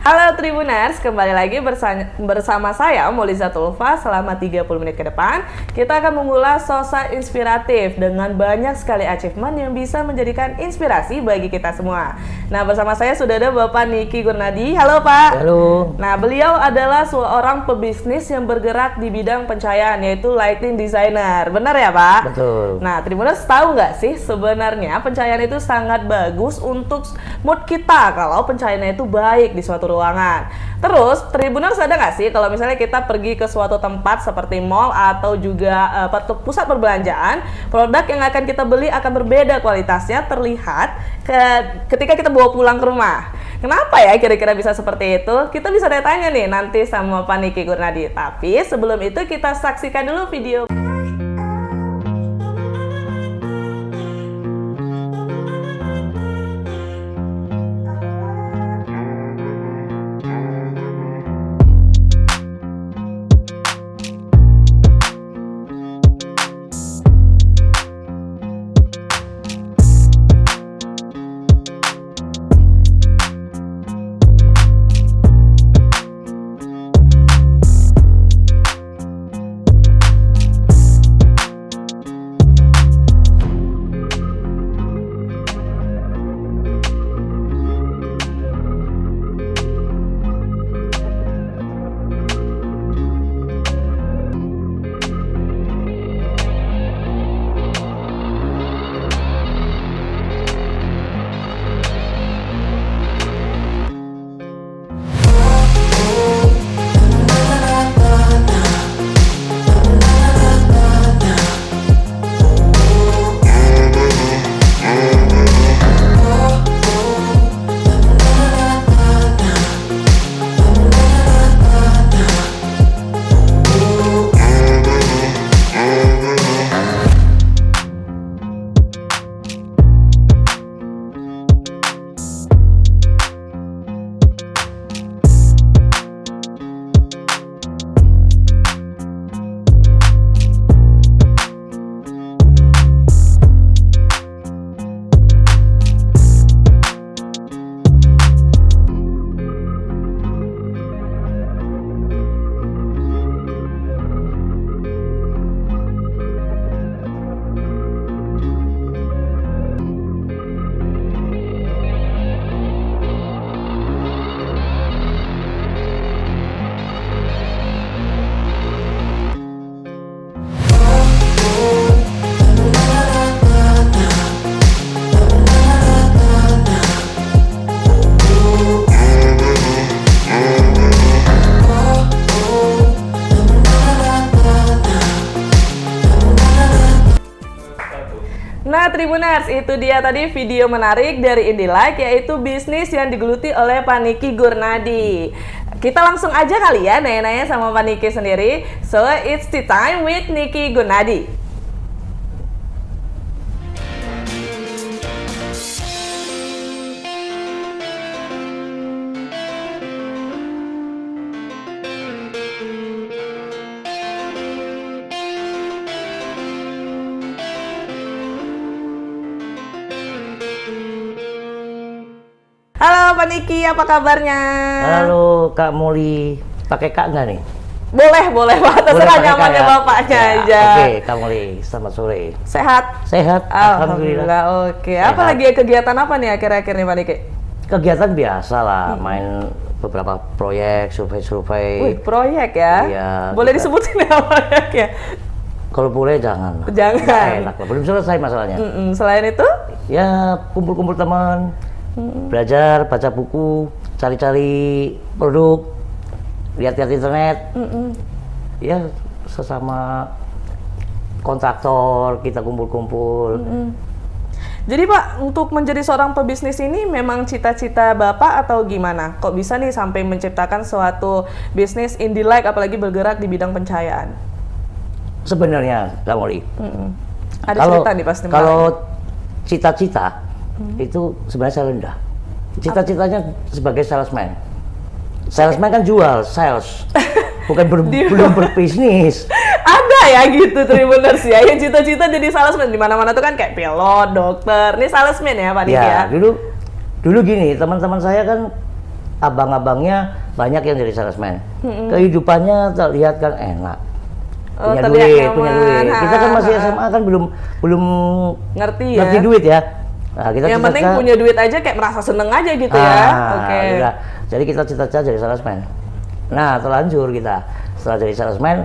Halo Tribuners, kembali lagi bersama saya Moliza Tulfa. Selama 30 menit ke depan kita akan mengulas sosok inspiratif dengan banyak sekali achievement yang bisa menjadikan inspirasi bagi kita semua. Nah, bersama saya sudah ada Bapak Niki Gurnadi. Halo Pak. Halo. Nah, beliau adalah seorang pebisnis yang bergerak di bidang pencahayaan, yaitu lighting designer. Benar ya Pak? Betul. Nah, Tribuners tahu nggak sih sebenarnya pencahayaan itu sangat bagus untuk mood kita kalau pencahayaannya itu baik di suatu ruangan. Terus, Tribuners ada nggak sih kalau misalnya kita pergi ke suatu tempat seperti mall atau juga pusat perbelanjaan, produk yang akan kita beli akan berbeda kualitasnya terlihat ketika kita bawa pulang ke rumah. Kenapa ya kira-kira bisa seperti itu? Kita bisa tanya nih nanti sama Pak Niki Gurnadi. Tapi sebelum itu kita saksikan dulu video. Nah, Tribuners, itu dia tadi video menarik dari Indilight, yaitu bisnis yang digeluti oleh Pak Niki Gurnadi. Kita langsung aja kali ya nanya-nanya sama Pak Niki sendiri. So, it's the time with Niki Gurnadi. Halo Pak Niki, apa kabarnya? Halo Kak Moli, pakai Kak nggak nih? Boleh Pak, terserah nyamannya ya? Bapaknya Ya, aja. Oke, Kak Moli, selamat sore. Sehat? Sehat, Alhamdulillah. Oke, apa lagi kegiatan apa nih akhir-akhir nih Pak Niki? Kegiatan biasa lah, main beberapa proyek, survei-survei. Wih, proyek ya? Iya. Boleh disebutin ya proyeknya? Kalau boleh jangan. Jangan. Nggak enak lah, belum selesai masalahnya. Selain itu? Ya, kumpul-kumpul teman, belajar, baca buku, cari-cari produk, lihat-lihat internet. Ya, sesama kontraktor kita kumpul-kumpul. Jadi Pak, untuk menjadi seorang pebisnis ini memang cita-cita Bapak atau gimana? Kok bisa nih sampai menciptakan suatu bisnis Indilight, apalagi bergerak di bidang pencahayaan? Sebenarnya, Kak Moli, Ada cerita nih pasti. Kalau cita-cita itu sebenarnya saya rendah. Cita-citanya sebagai salesman. Salesman kan jual, sales. Bukan belum berbisnis. Ada ya gitu Tribuners ya, yang cita-cita jadi salesman di mana-mana tuh kan kayak pilot, dokter. Ini salesman ya Pak Niki ya? Ya, dulu gini, teman-teman saya kan abang-abangnya banyak yang jadi salesman. Kehidupannya terlihat kan enak. Oh, Punya terlihat duit, nyaman. punya duit. Kita kan masih SMA kan belum Ngerti ya. ngerti duit ya. Nah, kita Yang penting cita-cita- punya duit aja kayak merasa seneng aja gitu ya. Oke. udah. Jadi kita cita-cita jadi salesman. Nah, terlanjur kita. Setelah jadi salesman,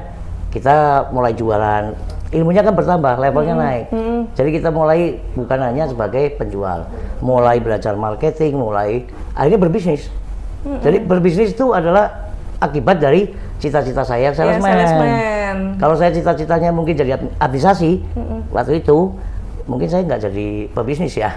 kita mulai jualan. Ilmunya kan bertambah, levelnya naik. Jadi kita mulai bukan hanya sebagai penjual, mulai belajar marketing, mulai akhirnya berbisnis. Jadi berbisnis itu adalah akibat dari cita-cita saya Ya, salesman. salesman. Kalau saya cita-citanya mungkin jadi administrasi, waktu itu mungkin saya nggak jadi pebisnis ya.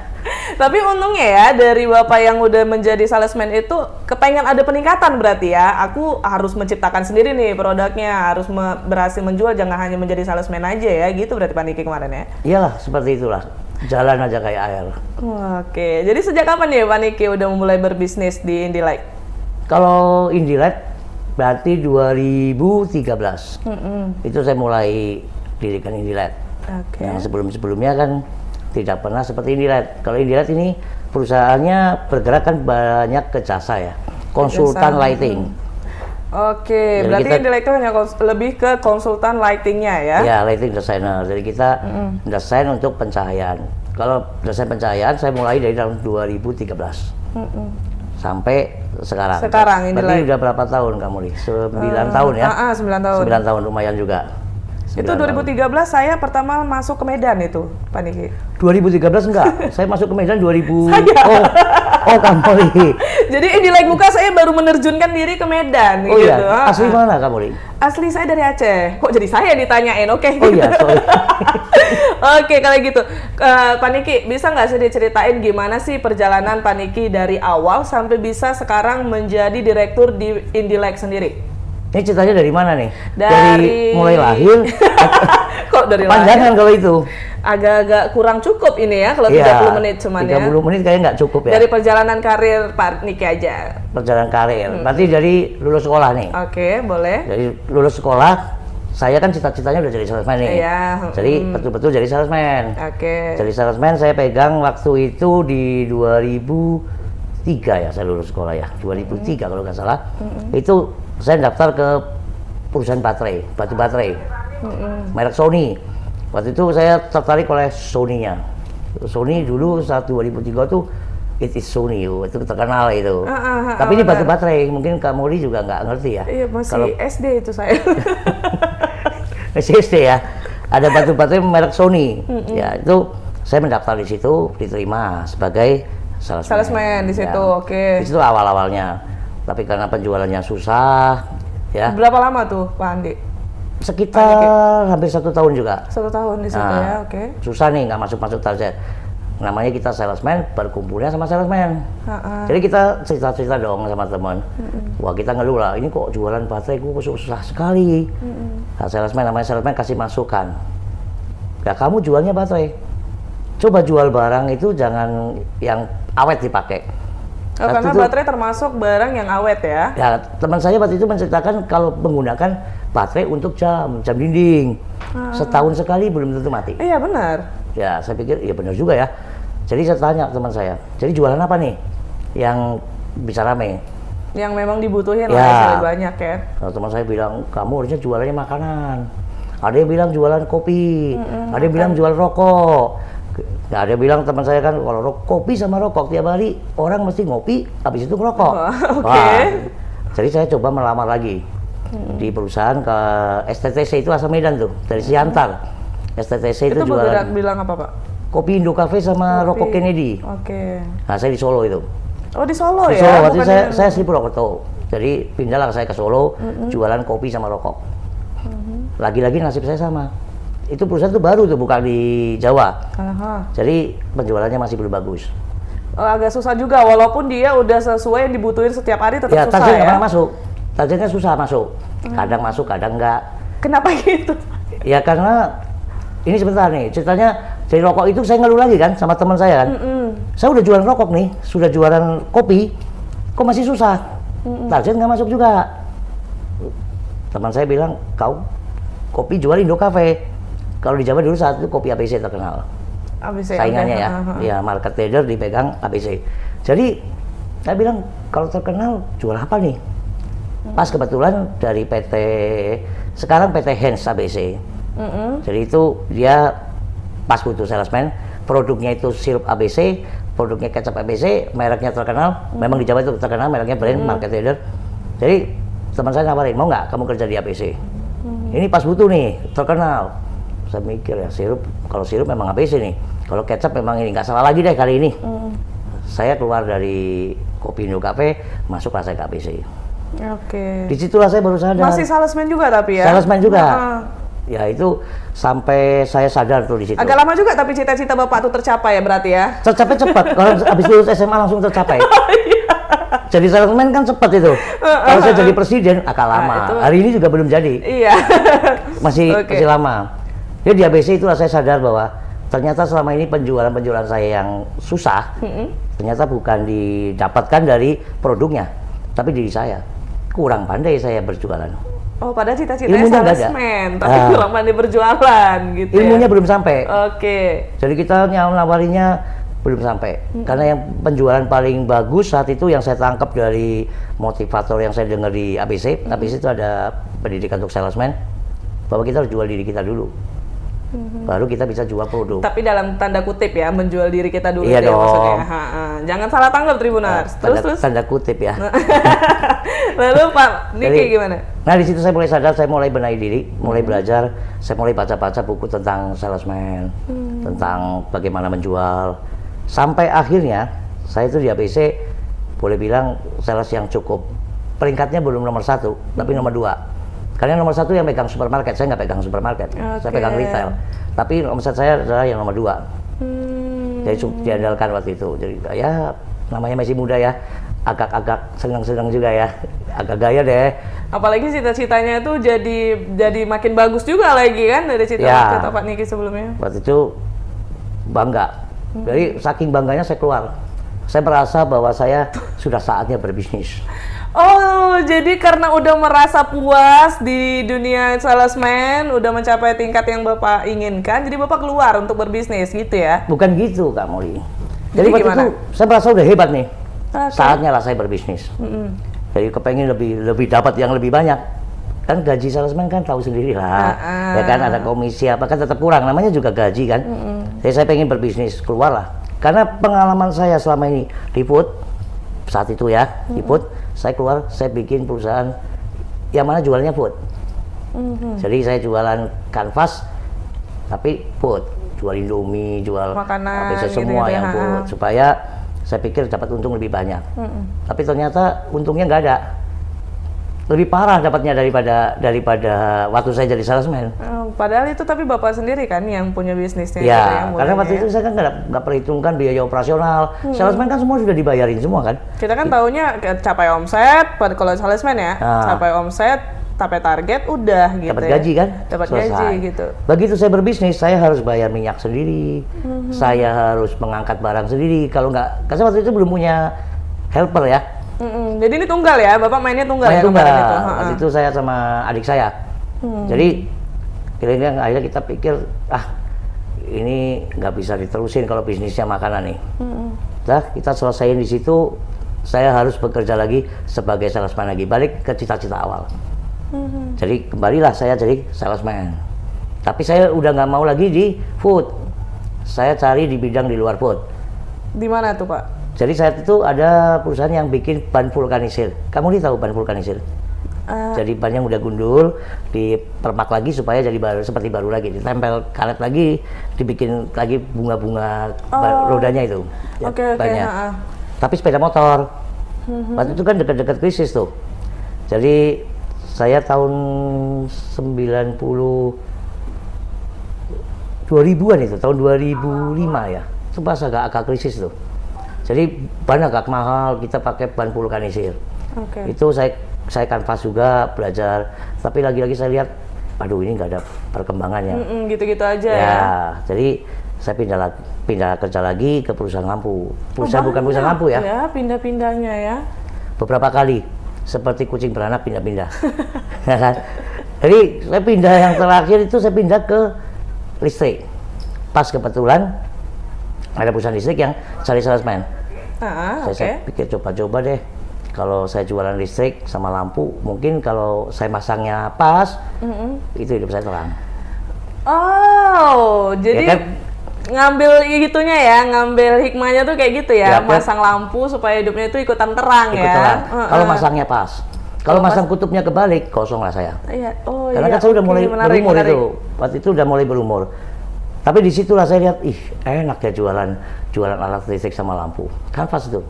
Tapi untungnya ya dari Bapak yang udah menjadi salesman itu kepengen ada peningkatan berarti ya. Aku harus menciptakan sendiri nih produknya, harus berhasil menjual, jangan hanya menjadi salesman aja ya. Gitu berarti Pak Niki kemarin ya. Iyalah, seperti itulah. Jalan aja kayak air. Oke, jadi sejak kapan nih Pak Niki udah mulai berbisnis di Indilight? Kalau Indilight berarti 2013. Itu saya mulai dirikan Indilight. Oke. Yang sebelum-sebelumnya kan tidak pernah seperti Indilight. Kalau Indilight ini perusahaannya bergerak kan banyak ke jasa ya. Konsultan Jasa. lighting. Oke, Jadi berarti kita- Indilight itu hanya lebih ke konsultan lightingnya ya? Ya, lighting designer. Jadi kita desain untuk pencahayaan. Kalau desain pencahayaan saya mulai dari tahun 2013. Sampai sekarang. Sekarang ini Berarti like- udah berapa tahun kamu nih? 9 tahun ya? 9 tahun. 9 tahun lumayan juga. Itu 9 tahun. 2013 saya pertama masuk ke Medan itu, Pak Niki. 2013 enggak? Saya masuk ke Medan 2000. Saya. Oh kamu nih. Jadi Indilight Muka saya baru menerjunkan diri ke Medan Oh gitu. iya, asli mana kamu nih? Asli saya dari Aceh. Kok jadi saya ditanyain? Oke. Oh iya, sorry. Oke, kalau gitu. Pak Niki, bisa nggak sih diceritain gimana sih perjalanan Pak Niki dari awal sampai bisa sekarang menjadi direktur di Indilight sendiri? Ini ceritanya dari mana nih? Dari- mulai lahir. Kok dari Panjangan lahir? kalau itu. Agak-agak kurang cukup ini ya kalau Iya, 30 menit cuman 30 ya. menit kayaknya nggak cukup ya. Dari perjalanan karir Pak Niki aja. Perjalanan karir. Berarti dari lulus sekolah nih. Oke, boleh. Dari lulus sekolah, saya kan cita-citanya udah jadi salesman nih. Iya, Jadi betul-betul jadi salesman. Oke. Jadi salesman saya pegang waktu itu di 2003 ya, saya lulus sekolah ya. 2003 kalau nggak salah. Itu saya daftar ke perusahaan baterai, batu baterai. Merek Sony. Waktu itu saya tertarik oleh Sony-nya. Sony dulu saat 2003 tuh it is Sony, itu terkenal itu. Tapi ini batu baterai, mungkin Kak Mori juga nggak ngerti ya. Iya, masih Kalau SD itu saya. SSD ya, ada batu baterai merek Sony. Ya itu saya mendaftar di situ, diterima sebagai salesman. Salesman di situ, oke. Di situ awal-awalnya, tapi karena penjualannya susah, ya Berapa lama tuh Pak Andi? sekitar hampir 1 tahun juga. 1 tahun di situ Nah, ya, oke. Susah nih, nggak masuk target. Namanya kita salesman, berkumpulnya sama salesman. Jadi kita cerita-cerita dong sama teman. Wah kita ngeluh lah, ini kok jualan baterai kok susah sekali. Nah, salesman namanya salesman kasih masukan. Ya kamu jualnya baterai. Coba jual barang itu jangan yang awet dipakai. Oh, Waktu karena itu- baterai termasuk barang yang awet ya? Ya teman saya waktu itu menceritakan kalau menggunakan baterai untuk jam dinding. Setahun sekali belum tentu mati. Iya benar. Ya saya pikir ya benar juga ya. Jadi saya tanya teman saya, jadi jualan apa nih yang bisa rame? Yang memang dibutuhin lah Ya. ya, lebih banyak ya. Nah, teman saya bilang kamu harusnya jualannya makanan. Ada yang bilang jualan kopi, ada yang bilang jual rokok. Nah, ada yang bilang teman saya kan kalau kopi sama rokok tiap hari orang mesti ngopi, habis itu ngerokok. Wah, oke. Wah, jadi saya coba melamar lagi di perusahaan ke STTC itu asal Medan tuh dari Siantar. STTC itu Itu bergerak jualan bilang apa Pak? kopi Indo Cafe sama Kopi. rokok Kennedy. Oke. Nah saya di Solo itu. Oh di Solo Di ya? Solo waktu Bukan itu yang- saya asli Purwokerto. Jadi pindahlah saya ke Solo jualan kopi sama rokok. Lagi-lagi nasib saya sama. Itu perusahaan tuh baru tuh buka di Jawa. Aha. Jadi penjualannya masih belum bagus. Oh, agak susah juga walaupun dia udah sesuai yang dibutuhin setiap hari tetap Ya susah target ya. nggak pernah masuk. Targetnya susah masuk. Kadang masuk, kadang enggak. Kenapa gitu? Ya karena ini sebentar nih ceritanya dari rokok itu saya ngeluh lagi kan sama teman saya kan. Saya udah jualan rokok nih, sudah jualan kopi, kok masih susah. Target nggak masuk juga. Teman saya bilang kau kopi jual Indo Cafe. Kalau di Jawa dulu saat itu kopi ABC terkenal. Abis ya, Saingannya oke. ya, Aha. ya market leader dipegang ABC. Jadi Saya bilang kalau terkenal jual apa nih? Pas kebetulan dari PT, sekarang PT Hens ABC. Jadi itu dia pas butuh salesman, produknya itu sirup ABC, produknya kecap ABC, mereknya terkenal, memang di Jawa itu terkenal, mereknya brand, market leader. Jadi teman saya nawarin, mau nggak kamu kerja di ABC? Ini pas butuh nih, terkenal. Saya mikir ya, kalau sirup memang ABC nih, kalau kecap memang ini, nggak salah lagi deh kali ini. Saya keluar dari Kopindo Cafe, masuklah saya ke ABC. Oke. Disitulah saya baru sadar. Masih salesman juga tapi ya? Salesman juga. Ya itu sampai saya sadar tuh di situ. Agak lama juga tapi cita-cita Bapak tuh tercapai ya berarti ya? Tercapai cepat. Kalau habis lulus SMA langsung tercapai. Jadi salesman kan cepat itu. Kalau saya jadi presiden agak lama. Hari ini juga belum jadi. Iya. Masih lama. Jadi di ABC itulah saya sadar bahwa ternyata selama ini penjualan saya yang susah, ternyata bukan didapatkan dari produknya, tapi diri saya. Kurang pandai saya berjualan. Oh, padahal cita-citanya salesman, tapi kurang pandai berjualan gitu. Ilmunya belum sampai. Oke. Jadi kita nawarinya belum sampai. Karena yang penjualan paling bagus saat itu yang saya tangkap dari motivator yang saya dengar di ABC. ABC itu ada pendidikan untuk salesman, bahwa kita harus jual diri kita dulu. Baru kita bisa jual produk. Tapi dalam tanda kutip ya, menjual diri kita dulu. Iya dong. Maksudnya. Jangan salah tanggap Tribuners. Terus. Tanda kutip ya. Lalu Pak Niki gimana? Nah di situ saya mulai sadar, saya mulai benahi diri, mulai belajar, saya mulai baca-baca buku tentang salesman, tentang bagaimana menjual. Sampai akhirnya saya itu di ABC boleh bilang sales yang cukup, peringkatnya belum nomor 1, tapi nomor 2. Karena nomor 1 yang pegang supermarket, saya nggak pegang supermarket, saya pegang retail. Tapi omset saya adalah yang nomor 2. Jadi diandalkan waktu itu. Jadi ya namanya masih muda ya, agak-agak senang-senang juga ya, agak gaya deh. Apalagi cita-citanya tuh jadi makin bagus juga lagi kan dari cita-cita Pak Niki sebelumnya. Waktu itu bangga. Jadi saking bangganya saya keluar. Saya merasa bahwa saya sudah saatnya berbisnis. Oh, jadi karena udah merasa puas di dunia salesman, udah mencapai tingkat yang Bapak inginkan, jadi Bapak keluar untuk berbisnis gitu ya? Bukan gitu, Kak Molly. Jadi waktu itu saya merasa udah hebat nih. Saatnya lah saya berbisnis. Jadi kepengen lebih dapat yang lebih banyak. Kan gaji salesman kan tahu sendiri lah. Ya kan ada komisi apa kan tetap kurang, namanya juga gaji kan. Jadi saya pengen berbisnis, keluarlah. Karena pengalaman saya selama ini di food, saat itu ya, di food, saya keluar, saya bikin perusahaan yang mana jualnya food. Jadi saya jualan kanvas, tapi food, jual Indomie, jual makanan, apa semua yang food, supaya saya pikir dapat untung lebih banyak. Tapi ternyata untungnya nggak ada. Lebih parah dapatnya daripada waktu saya jadi salesman. Padahal itu tapi Bapak sendiri kan yang punya bisnisnya. Ya, karena waktu itu saya kan nggak perhitungkan biaya operasional. Salesman kan semua sudah dibayarin semua kan. Kita kan taunya capai omset, kalau salesman ya, capai omset, capai target, udah gitu. Dapat gaji kan? Dapat gaji gitu. Begitu saya berbisnis, saya harus bayar minyak sendiri, saya harus mengangkat barang sendiri. Kalau nggak, karena waktu itu belum punya helper ya. Jadi ini tunggal ya, Bapak mainnya tunggal ya? Tunggal. Waktu itu saya sama adik saya. Jadi kira-kira akhirnya kita pikir, ini nggak bisa diterusin kalau bisnisnya makanan nih. Nah, kita selesaiin di situ. Saya harus bekerja lagi sebagai salesman lagi, balik ke cita-cita awal. Jadi kembalilah saya jadi salesman. Tapi saya udah nggak mau lagi di food. Saya cari di bidang di luar food. Di mana tuh Pak? Jadi saat itu ada perusahaan yang bikin ban vulkanisir. Kamu tahu ban vulkanisir? Jadi ban yang udah gundul, dipermak lagi supaya jadi baru, seperti baru lagi. Ditempel karet lagi, dibikin lagi bunga-bunga rodanya itu. Banyak. Tapi sepeda motor. Waktu itu kan dekat-dekat krisis tuh. Jadi saya tahun 2000-an itu, tahun 2005 ya. Itu pas agak krisis tuh. Jadi ban agak mahal, kita pakai ban vulkanisir. Itu saya kanvas juga, belajar. Tapi lagi-lagi saya lihat, aduh ini nggak ada perkembangannya. Gitu-gitu aja ya. Jadi saya pindah kerja lagi ke perusahaan lampu. Bukan perusahaan lampu ya. Ya, pindah-pindahnya ya. Beberapa kali, seperti kucing beranak pindah-pindah. Jadi saya pindah yang terakhir itu saya pindah ke listrik. Pas kebetulan ada perusahaan listrik yang cari salesman. Saya pikir coba-coba deh. Kalau saya jualan listrik sama lampu, mungkin kalau saya masangnya pas, itu hidup saya terang. Oh, jadi Ya kan? ngambil itunya ya, ngambil hikmahnya tuh kayak gitu ya, Ya kan? masang lampu supaya hidupnya itu ikutan terang Ikut ya. terang. Kalau masangnya pas. Kalau Kalau masang kutubnya kebalik, kosong lah saya. Iya, oh Karena iya. kan saya udah oke, mulai menarik, berumur menarik. itu. Waktu itu udah mulai berumur. Tapi disitulah saya lihat, enak ya jualan alat listrik sama lampu. Kanvas itu.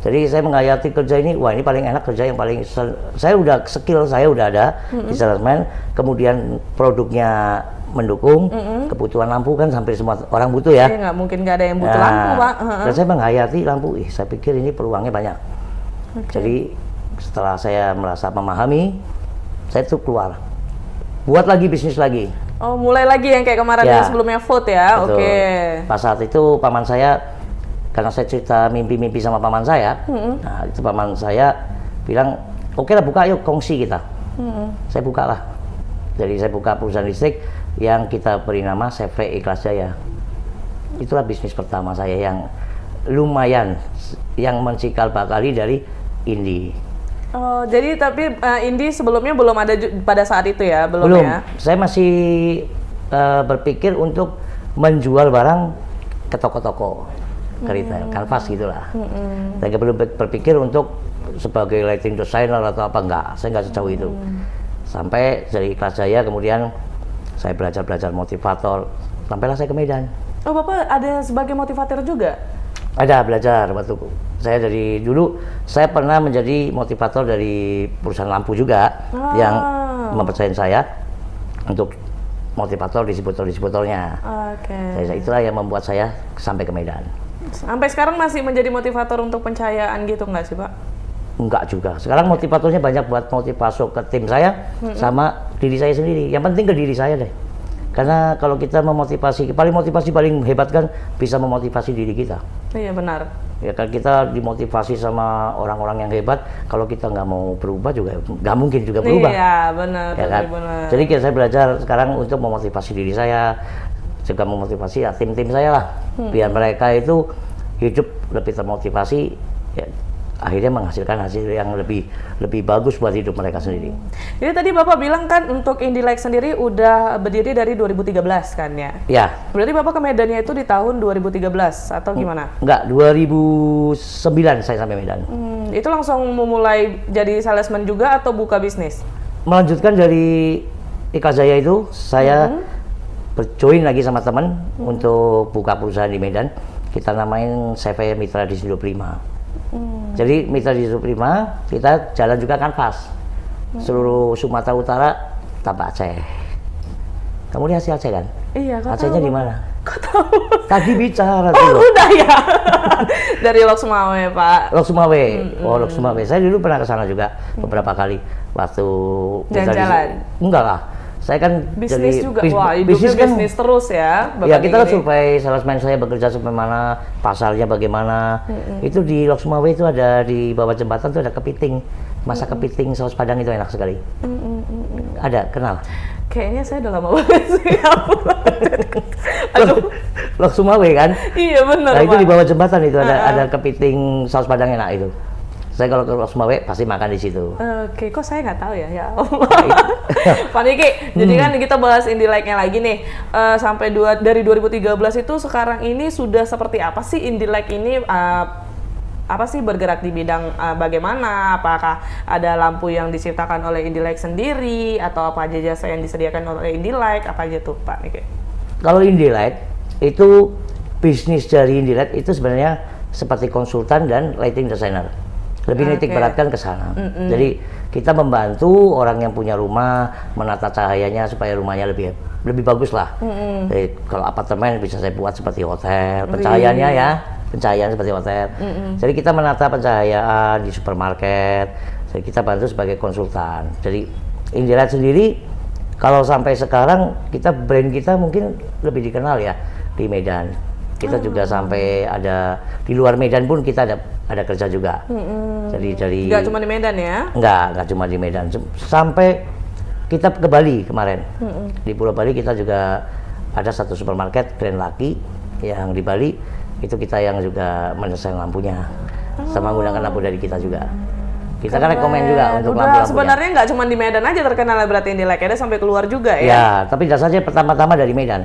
Jadi saya menghayati kerja ini, wah ini paling enak kerja yang paling, saya udah skill, saya udah ada di salesman, kemudian produknya mendukung, kebutuhan lampu kan hampir semua orang butuh ya. Iya, nggak mungkin nggak ada yang butuh lampu, Pak. Dan saya menghayati lampu, saya pikir ini peluangnya banyak. Jadi setelah saya merasa memahami, saya tuh keluar, buat lagi bisnis lagi. Oh, mulai lagi yang kayak kemarin Ya. yang sebelumnya vote ya, Betul. oke. Pas saat itu paman saya, karena saya cerita mimpi-mimpi sama paman saya, nah itu paman saya bilang, oke lah buka yuk kongsi kita. Saya buka lah. Jadi saya buka perusahaan listrik yang kita beri nama CV Ikhlas Jaya. Itulah bisnis pertama saya yang lumayan, yang mencikal bakali dari Indi. Oh, jadi tapi Indi sebelumnya belum ada pada saat itu ya, belum Belum, ya? saya masih berpikir untuk menjual barang ke toko-toko, ke retail, kanvas gitulah. Saya belum berpikir untuk sebagai lighting designer atau apa, enggak, saya nggak sejauh itu. Sampai dari Ikhlas Jaya kemudian saya belajar motivator, sampailah saya ke Medan. Oh, Bapak ada sebagai motivator juga? Ada belajar waktu saya dari dulu, saya pernah menjadi motivator dari perusahaan lampu juga yang mempercayain saya untuk motivator distributornya. Oke. Jadi itulah yang membuat saya sampai ke Medan. Sampai sekarang masih menjadi motivator untuk pencahayaan gitu nggak sih, Pak? Enggak juga. Sekarang motivatornya banyak buat motivasi ke tim saya sama diri saya sendiri. Yang penting ke diri saya deh. Karena kalau kita memotivasi, paling hebat kan bisa memotivasi diri kita. Iya benar. Ya kan kita dimotivasi sama orang-orang yang hebat, kalau kita nggak mau berubah juga nggak mungkin juga berubah. Iya benar. Ya kan? Benar. Jadi saya belajar sekarang untuk memotivasi diri saya, juga memotivasi ya tim-tim saya lah, biar mereka itu hidup lebih termotivasi, ya, akhirnya menghasilkan hasil yang lebih bagus buat hidup mereka sendiri. Jadi tadi Bapak bilang kan untuk Indilike sendiri udah berdiri dari 2013 kan ya? Ya. Berarti Bapak ke Medannya itu di tahun 2013 atau gimana? Enggak, 2009 saya sampai Medan. Itu langsung memulai jadi salesman juga atau buka bisnis? Melanjutkan dari Ikhlas Jaya itu, saya berjoin lagi sama teman untuk buka perusahaan di Medan. Kita namain CV Mitra Disiplin 5. Jadi Mitra Disiplin 5, kita jalan juga kanvas. Seluruh Sumatera Utara tanpa Aceh. Kamu lihat si Aceh kan? Iya, kok Acehnya tahu, di Bapak? mana? Kok tahu? Tadi bicara Oh, tuh. udah ya. Dari Lok Sumawe, Pak. Lok Sumawe. Oh, Lok Sumawe. Saya dulu pernah ke sana juga beberapa kali waktu Mitra Jalan-jalan? Enggak lah. Saya kan Bisnis jadi juga. Wah, hidupnya bisnis terus ya. Ya kita kan gini. survei salesman saya bekerja sampai mana, pasarnya bagaimana. Itu di Lok Sumawe itu ada di bawah jembatan tuh ada kepiting. Masak kepiting saus padang itu enak sekali. Ada, kenal? Kayaknya saya udah lama banget sih. Aduh. Lok Sumawe kan? Iya benar, Nah itu Pak. di bawah jembatan itu ada kepiting saus padang enak itu. Saya kalau ke Lok Sumawe pasti makan di situ. Oke, kok saya nggak tahu ya? Ya Allah. Pak Niki, jadi kan kita bahas Indilike-nya lagi nih. Sampai dari 2013 itu sekarang ini sudah seperti apa sih Indilike ini? Apa sih bergerak di bidang bagaimana? Apakah ada lampu yang diciptakan oleh Indilike sendiri atau apa aja jasa yang disediakan oleh Indilike? Apa aja tuh, Pak Niki? Kalau Indilike itu bisnis dari Indilike itu sebenarnya seperti konsultan dan lighting designer. Lebih nitik beratkan ke sana. Jadi kita membantu orang yang punya rumah menata cahayanya supaya rumahnya lebih bagus lah. Jadi kalau apartemen bisa saya buat seperti hotel, pencahayaannya ya, pencahayaan seperti hotel. Jadi kita menata pencahayaan di supermarket. Jadi kita bantu sebagai konsultan. Jadi Indilike sendiri kalau sampai sekarang brand kita mungkin lebih dikenal ya di Medan. Kita juga sampai ada di luar Medan pun kita ada kerja juga. Jadi dari Nggak cuma di Medan ya? Enggak cuma di Medan. Sampai kita ke Bali kemarin. Di Pulau Bali kita juga ada satu supermarket Grand Lucky yang di Bali Itu kita yang juga mendesain lampunya, sama menggunakan lampu dari kita juga. Kita kan rekomen juga untuk lampu-lampunya. Sebenarnya nggak cuma di Medan aja terkenal berarti Indilek, ada sampai keluar juga ya? Ya, tapi dasarnya pertama-tama dari Medan.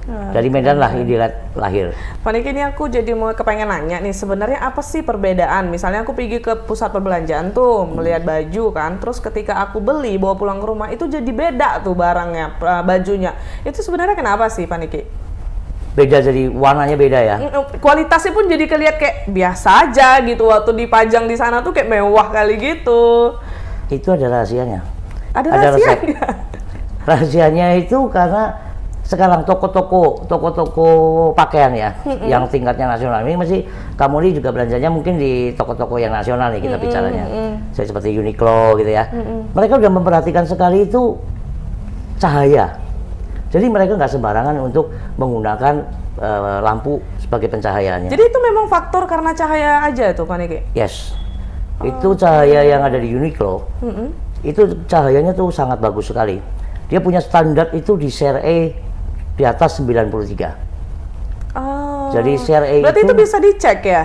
Dari Medan lah Indilek lahir. Pak Niki, ini aku jadi mau kepengen nanya nih, sebenarnya apa sih perbedaan? Misalnya aku pergi ke pusat perbelanjaan tuh, melihat baju kan, terus ketika aku beli, bawa pulang ke rumah, itu jadi beda tuh barangnya, bajunya. Itu sebenarnya kenapa sih Pak Niki? Beda, jadi warnanya beda ya. Kualitasnya pun jadi kelihatan kayak biasa aja gitu, waktu dipajang di sana tuh kayak mewah kali gitu. Itu ada rahasianya. Ada resep. rahasianya? Rahasianya itu karena sekarang toko-toko pakaian ya, yang tingkatnya nasional ini masih Kamuli juga belanjanya mungkin di toko-toko yang nasional nih kita bicaranya, seperti Uniqlo gitu ya. Mereka udah memperhatikan sekali itu cahaya. Jadi mereka nggak sembarangan untuk menggunakan lampu sebagai pencahayaannya. Jadi itu memang faktor karena cahaya aja tuh Pak Niki? Yes, itu cahaya yang ada di Uniqlo, itu cahayanya tuh sangat bagus sekali. Dia punya standar itu di CRE di atas 93. Oh. Jadi CRE berarti itu bisa dicek ya?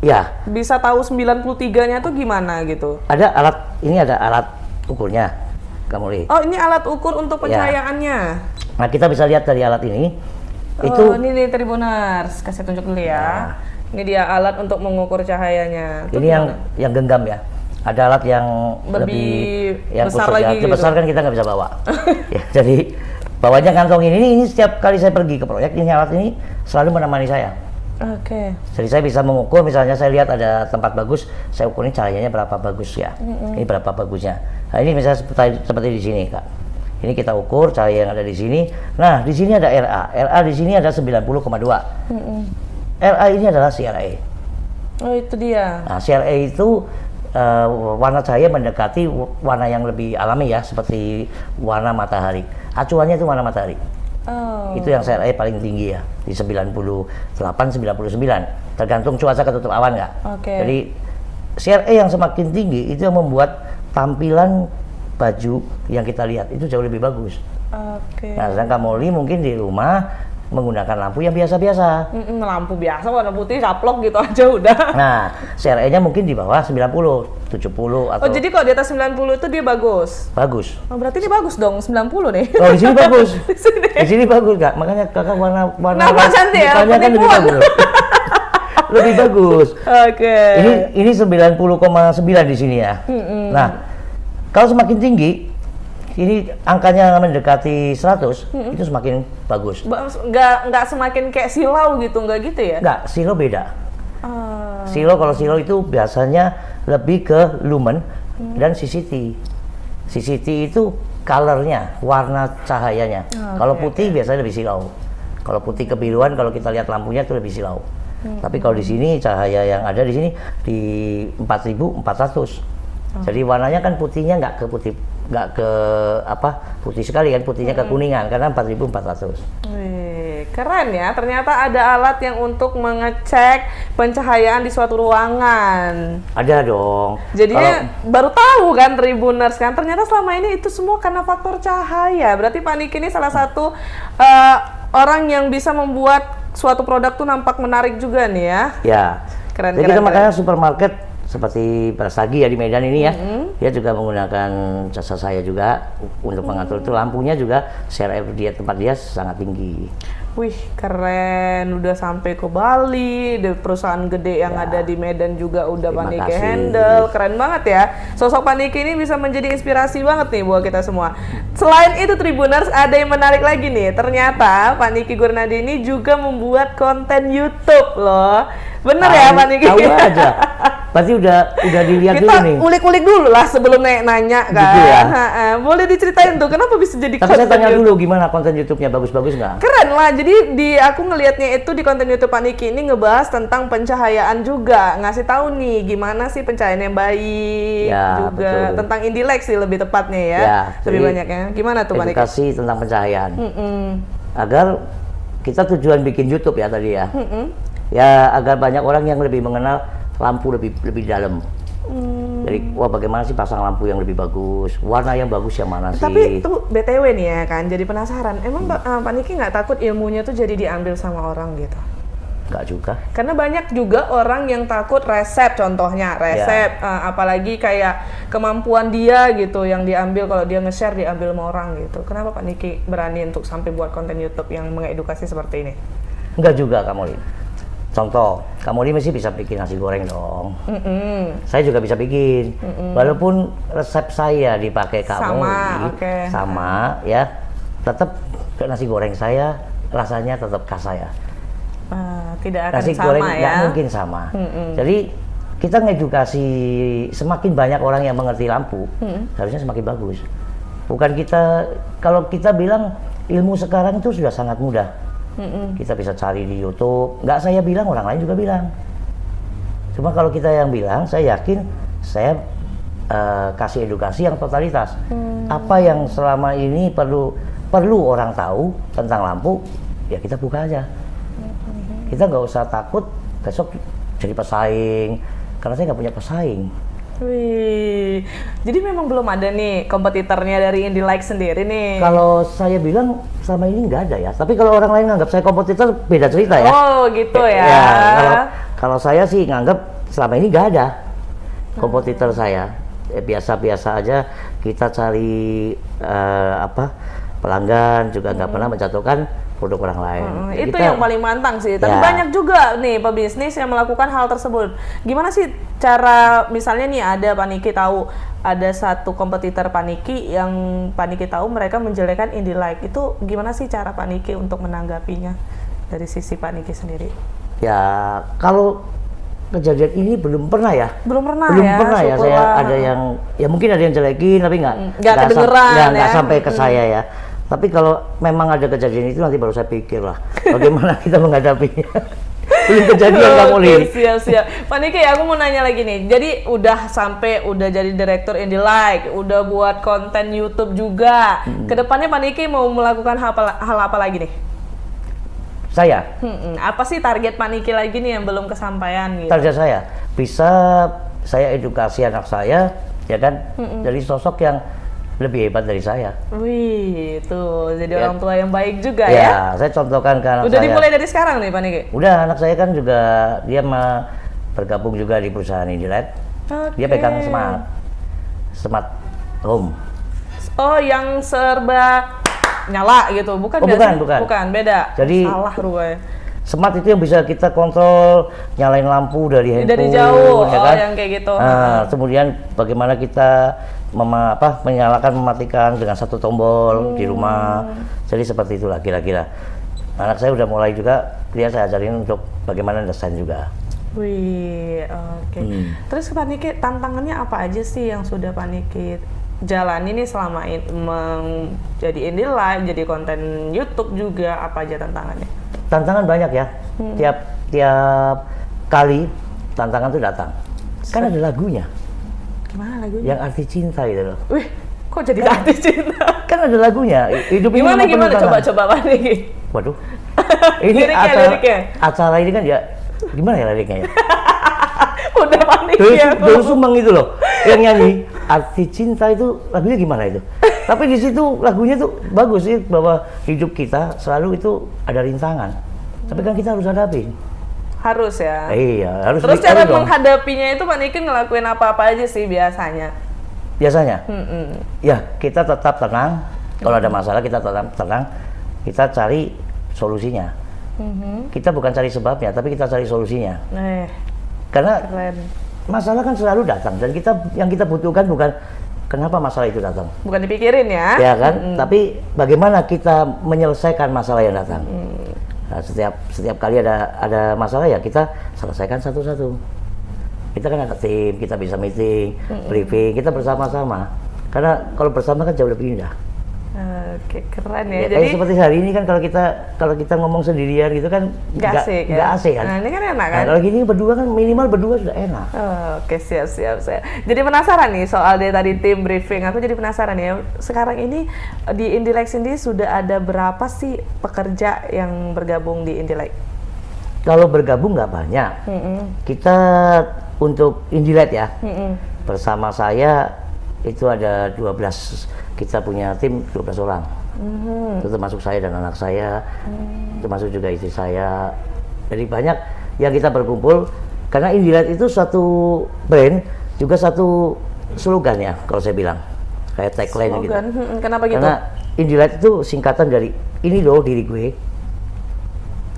Ya. Bisa tahu 93-nya tuh gimana gitu? Ada alat, ini ada alat ukurnya, Kamuli. Oh, ini alat ukur untuk pencahayaannya. Nah, kita bisa lihat dari alat ini. Oh, ini nih Tribuners, kasih tunjuk dulu ya. Ini dia alat untuk mengukur cahayanya. Ini yang genggam ya. Ada alat yang lebih yang besar khusus, lagi ya. gitu. Besar kan kita nggak bisa bawa. Ya, jadi bawanya kantong ini setiap kali saya pergi ke proyek, ini alat ini selalu menemani saya. Oke. Jadi saya bisa mengukur, misalnya saya lihat ada tempat bagus, saya ukur ini cahayanya berapa bagus ya. Ini berapa bagusnya. Nah, ini misalnya seperti di sini, Kak. Ini kita ukur cahaya yang ada di sini. Nah, di sini ada RA. RA di sini ada 90,2. RA ini adalah CRA. Oh, itu dia. Nah, CRA itu warna cahaya mendekati warna yang lebih alami ya, seperti warna matahari. Acuannya itu warna matahari. Oh. Itu yang CRA paling tinggi ya, di 98-99. Tergantung cuaca ketutup awan nggak. Oke. Jadi CRA yang semakin tinggi itu yang membuat tampilan baju yang kita lihat itu jauh lebih bagus. Oke. Nah, sedangkan Kamuli mungkin di rumah menggunakan lampu yang biasa-biasa. Lampu biasa warna putih caplok gitu aja udah. Nah, CRE-nya mungkin di bawah 90, 70 atau. Oh, jadi kalau di atas 90 itu dia bagus. Bagus. Oh, berarti ini bagus dong 90 nih. Oh, di sini bagus. Di sini. Di sini bagus, Kak. Makanya Kakak warna Nampak cantik ya, mukanya kan lebih penipuan. bagus. Lebih bagus. Oke. Ini 90,9 di sini ya. Nah, kalau semakin tinggi, ini angkanya mendekati 100, itu semakin bagus. Nggak semakin kayak silau gitu, nggak gitu ya? Nggak, silo beda. Ah. Kalau silo itu biasanya lebih ke lumen dan CCT. CCT itu colornya, warna cahayanya. Kalau putih biasanya lebih silau. Kalau putih kebiruan, kalau kita lihat lampunya itu lebih silau. Tapi kalau di sini cahaya yang ada di sini di 4400. Jadi warnanya kan putihnya nggak ke putih, nggak ke putih sekali kan, putihnya ke kuningan karena 4400. Wih, keren ya. Ternyata ada alat yang untuk mengecek pencahayaan di suatu ruangan. Ada dong. Jadinya baru tahu kan Tribuners kan, ternyata selama ini itu semua karena faktor cahaya. Berarti Pak Niki ini salah satu orang yang bisa membuat suatu produk tuh nampak menarik juga nih ya. Ya. Keren. Jadi kita makanya supermarket seperti Prasagi ya di Medan ini ya, dia juga menggunakan jasa saya juga untuk mengatur itu, lampunya juga CRF dia tempat dia sangat tinggi. Wih, keren, udah sampai ke Bali, di perusahaan gede yang ada di Medan juga udah Pak Niki handle, keren banget ya. Sosok Pak Niki ini bisa menjadi inspirasi banget nih buat kita semua. Selain itu Tribuners, ada yang menarik lagi nih, ternyata Pak Niki Gurnadi ini juga membuat konten YouTube loh. Bener ya Pak Niki? Tahu aja. Berarti udah dilihat dulu nih. Kita ulik-ulik dulu lah sebelum nanya kan. Gitu ya? Boleh diceritain tuh kenapa bisa jadi Tapi saya tanya dulu gimana konten YouTube-nya, bagus-bagus nggak? Keren lah. Jadi aku ngelihatnya itu di konten YouTube Pak Niki ini ngebahas tentang pencahayaan juga, ngasih tahu nih gimana sih pencahayaan yang baik Ya, juga betul. tentang Indilek sih lebih tepatnya ya. Lebih banyaknya. Gimana tuh Pak Niki? Edukasi tentang pencahayaan. Agar kita tujuan bikin YouTube ya tadi ya. Ya agar banyak orang yang lebih mengenal lampu lebih dalam. Jadi bagaimana sih pasang lampu yang lebih bagus, warna yang bagus yang mana sih? Tapi itu BTW nih ya kan, jadi penasaran. Emang Pak Niki nggak takut ilmunya tuh jadi diambil sama orang gitu? Nggak juga. Karena banyak juga orang yang takut resep, contohnya resep, apalagi kayak kemampuan dia gitu yang diambil kalau dia nge-share diambil sama orang gitu. Kenapa Pak Niki berani untuk sampai buat konten YouTube yang mengedukasi seperti ini? Nggak juga, Kak Molly. Contoh, Kak Molly mesti bisa bikin nasi goreng dong. Saya juga bisa bikin. Walaupun resep saya dipakai Kak Molly, sama ya, tetap nasi goreng saya rasanya tetap khas saya. Tidak akan nasi sama goreng ya. nggak mungkin sama. Jadi kita ngedukasi, semakin banyak orang yang mengerti lampu, harusnya semakin bagus. Bukan kita, kalau kita bilang ilmu sekarang itu sudah sangat mudah. Kita bisa cari di YouTube. Nggak saya bilang, orang lain juga bilang. Cuma kalau kita yang bilang, saya yakin saya kasih edukasi yang totalitas. Apa yang selama ini perlu orang tahu tentang lampu, ya kita buka aja. Kita nggak usah takut besok jadi pesaing, karena saya nggak punya pesaing. Wih, jadi memang belum ada nih kompetitornya dari Indie-Like sendiri nih. Kalau saya bilang selama ini nggak ada ya, tapi kalau orang lain nganggap saya kompetitor beda cerita ya. Oh gitu ya. Ya, kalau saya sih nganggap selama ini nggak ada kompetitor saya. Biasa-biasa aja, kita cari pelanggan, juga nggak pernah menjatuhkan produk orang lain. Itu yang paling mantang sih. Tapi banyak juga nih pebisnis yang melakukan hal tersebut. Gimana sih cara, misalnya nih ada Pak Niki tahu ada satu kompetitor Pak Niki yang Pak Niki tahu mereka menjelekkan Indie-Like, itu gimana sih cara Pak Niki untuk menanggapinya dari sisi Pak Niki sendiri? Ya kalau kejadian ini belum pernah ya. Belum pernah ya. Saya ada yang, ya mungkin ada yang jelekin tapi nggak kedengeran nggak sampai ke saya ya. Tapi kalau memang ada kejadian itu nanti baru saya pikir lah bagaimana kita menghadapinya. Belum kejadian kamu lihat. Siap. Pak Niki, aku mau nanya lagi nih. Jadi udah jadi direktur Indie-Like, udah buat konten YouTube juga. Kedepannya Pak Niki mau melakukan hal apa lagi nih? Saya. Apa sih target Pak Niki lagi nih yang belum kesampaian gitu? Target saya bisa saya edukasi anak saya, ya kan, dari sosok yang lebih hebat dari saya. Wih, tuh jadi orang tua yang baik juga ya. ya. Saya contohkan ke anak saya. Udah dimulai dari sekarang nih Pak Niki? Udah, anak saya kan juga dia bergabung juga di perusahaan Indie-Like. Dia pegang smart home. Oh, yang serba nyala gitu, bukan? Bukan, beda. Jadi salah rupanya. Smart itu yang bisa kita kontrol, nyalain lampu dari handphone. Dari jauh, ya kan? yang kayak gitu. Kemudian bagaimana kita menyalakan, mematikan dengan satu tombol di rumah. Jadi seperti itulah kira-kira. Anak saya udah mulai juga, dia saya ajarin untuk bagaimana desain juga. Wih, oke. Terus Pak Niki, tantangannya apa aja sih yang sudah Pak Niki jalani nih selama jadi Indie-Like, jadi konten YouTube juga, apa aja tantangannya? Tantangan banyak ya. Tiap kali tantangan itu datang. Kan ada lagunya. Gimana lagunya? Yang arti cinta itu loh. Wih, kok jadi arti cinta? Kan ada lagunya. Hidup gimana? ini Coba Pak Niki. Waduh. Ini liriknya. Acara ini kan ya, gimana ya liriknya ya? Udah Pak Niki ya. Dulu Sumbang itu loh, yang nyanyi arti cinta itu lagunya gimana itu? Tapi di situ lagunya tuh bagus sih, bahwa hidup kita selalu itu ada rintangan. Tapi kan kita harus hadapin. Harus ya. Iya, harus. Terus cara menghadapinya itu Pak Niki ngelakuin apa-apa aja sih biasanya? Biasanya? Ya, kita tetap tenang. Kalau ada masalah kita tetap tenang. Kita cari solusinya. Kita bukan cari sebabnya, tapi kita cari solusinya. Karena keren. Masalah kan selalu datang, dan yang kita butuhkan bukan kenapa masalah itu datang. Bukan dipikirin ya. Ya kan? Tapi bagaimana kita menyelesaikan masalah yang datang. Nah, setiap kali ada masalah ya kita selesaikan satu-satu. Kita kan ada tim, kita bisa meeting, briefing, kita bersama-sama. Karena kalau bersama kan jauh lebih indah. Oke, keren ya. Jadi seperti hari ini kan kalau kita ngomong sendirian gitu kan nggak asik kan. Nah, ini kan enak kan. Nah, kalau gini berdua kan minimal berdua sudah enak. Oke, siap. Jadi penasaran nih soal dia tadi tim briefing. Aku jadi penasaran ya. Sekarang ini di Indie-Like sendiri sudah ada berapa sih pekerja yang bergabung di Indie-Like? Kalau bergabung nggak banyak. Kita untuk Indie-Like ya. Bersama saya itu ada 12. Kita punya tim 12 orang. Itu termasuk saya dan anak saya, termasuk juga istri saya. Jadi banyak yang kita berkumpul, karena Indilight itu suatu brand, juga satu slogan ya kalau saya bilang, kayak tagline gitu. Slogan, kenapa gitu? Karena Indilight itu singkatan dari ini loh diri gue.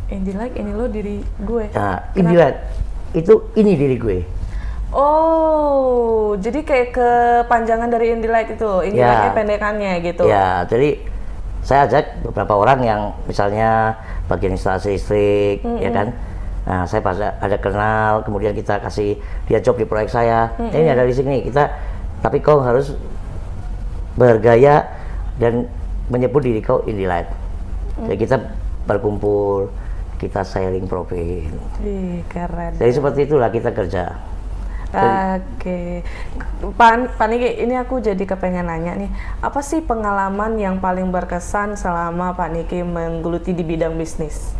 Indilight, ini lo diri gue. Nah, Indilight itu ini diri gue. Oh, jadi kayak kepanjangan dari Indilight itu, Indilight-nya pendekannya gitu. Ya, jadi saya ajak beberapa orang yang misalnya bagian instalasi listrik, ya kan. Nah, saya pas ada kenal, kemudian kita kasih dia job di proyek saya. Ini ada di sini kita, tapi kau harus bergaya dan menyebut diri kau Indilight. Jadi kita berkumpul, kita sharing profit. Ih, keren. Jadi seperti itulah kita kerja. Oke, Pak Niki, ini aku jadi kepengen nanya nih, apa sih pengalaman yang paling berkesan selama Pak Niki menggeluti di bidang bisnis?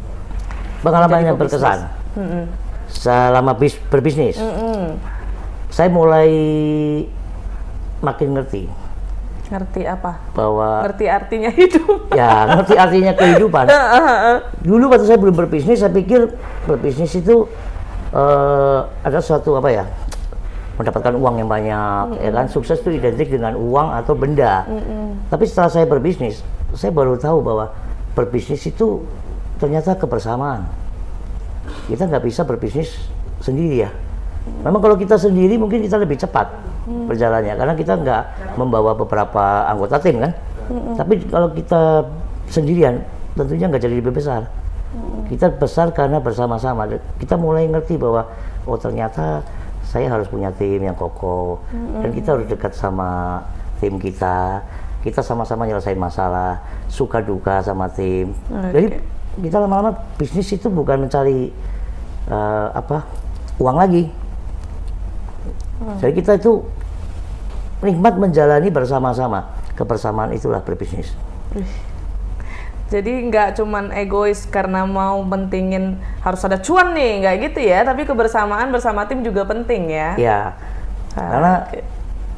Pengalaman Jadi yang pebisnis. berkesan selama berbisnis, saya mulai makin ngerti Ngerti apa? bahwa Ngerti artinya hidup. ya ngerti artinya kehidupan. Dulu waktu saya belum berbisnis, saya pikir berbisnis itu ada suatu apa ya, mendapatkan uang yang banyak, ya kan, sukses itu identik dengan uang atau benda. Tapi setelah saya berbisnis, saya baru tahu bahwa berbisnis itu ternyata kebersamaan. Kita nggak bisa berbisnis sendiri ya. Memang kalau kita sendiri mungkin kita lebih cepat berjalannya, karena kita nggak membawa beberapa anggota tim kan. Tapi kalau kita sendirian, tentunya nggak jadi lebih besar. Kita besar karena bersama-sama. Kita mulai ngerti bahwa oh ternyata saya harus punya tim yang kokoh, dan kita harus dekat sama tim kita. Kita sama-sama nyelesain masalah, suka duka sama tim. Jadi kita lama-lama bisnis itu bukan mencari uang lagi. Jadi kita itu nikmat menjalani bersama-sama. Kebersamaan itulah berbisnis. Jadi nggak cuman egois karena mau pentingin harus ada cuan nih, nggak gitu ya, tapi kebersamaan bersama tim juga penting ya. Ya, karena